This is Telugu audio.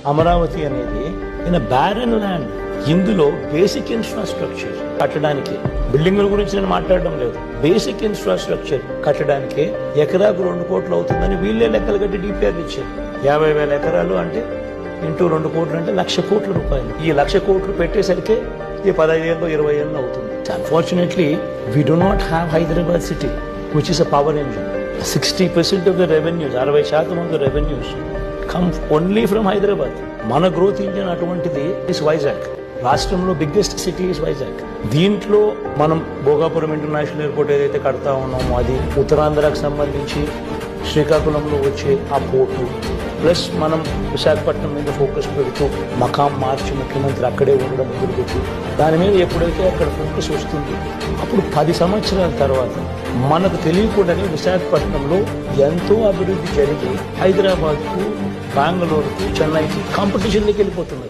అమరావతి అనేది ఇన్ బ్యారన్ ల్యాండ్. ఇందులో బేసిక్ ఇన్ఫ్రాస్ట్రక్చర్ కట్టడానికి, బిల్డింగుల గురించి నేను మాట్లాడడం లేదు, బేసిక్ ఇన్ఫ్రాస్ట్రక్చర్ కట్టడానికి ఎకరాకు 2 కోట్లు అవుతుందని వీళ్ళే లెక్కలు కట్టి డిపిఆర్ ఇచ్చారు. 50,000 ఎకరాలు అంటే ఇంటూ 2 కోట్లు అంటే 1,00,000 కోట్ల రూపాయలు. ఈ 1,00,000 కోట్లు పెట్టేసరికి ఈ 15 ఏళ్ళు 20 ఏళ్ళు అవుతుంది. Unfortunately we do not have Hyderabad city which is a power engine. 60% of the revenues, 60% of the revenues come only from Hyderabad. మన గ్రోత్ ఇంజిన్ అటువంటిది ఇస్ వైజాగ్. రాష్ట్రంలో బిగ్గెస్ట్ సిటీ ఇస్ వైజాగ్. దీంట్లో మనం భోగాపురం ఇంటర్నేషనల్ ఎయిర్పోర్ట్ ఏదైతే కడతా ఉన్నామో అది, ఉత్తరాంధ్రకు సంబంధించి శ్రీకాకుళంలో వచ్చే ఆ పోర్టు, ప్లస్ మనం విశాఖపట్నం మీద ఫోకస్ పెడుతూ మకాం మార్చి ముఖ్యమంత్రి అక్కడే ఉండడం మొదలుపెట్టి దాని మీద ఎప్పుడైతే అక్కడ ఫోకస్ వస్తుంది అప్పుడు 10 సంవత్సరాల తర్వాత మనకు తెలియకుండానే విశాఖపట్నంలో ఎంతో అభివృద్ధి జరిగి హైదరాబాద్కు, బెంగళూరుకు, చెన్నైకి కాంపిటీషన్లోకి వెళ్ళిపోతుంది.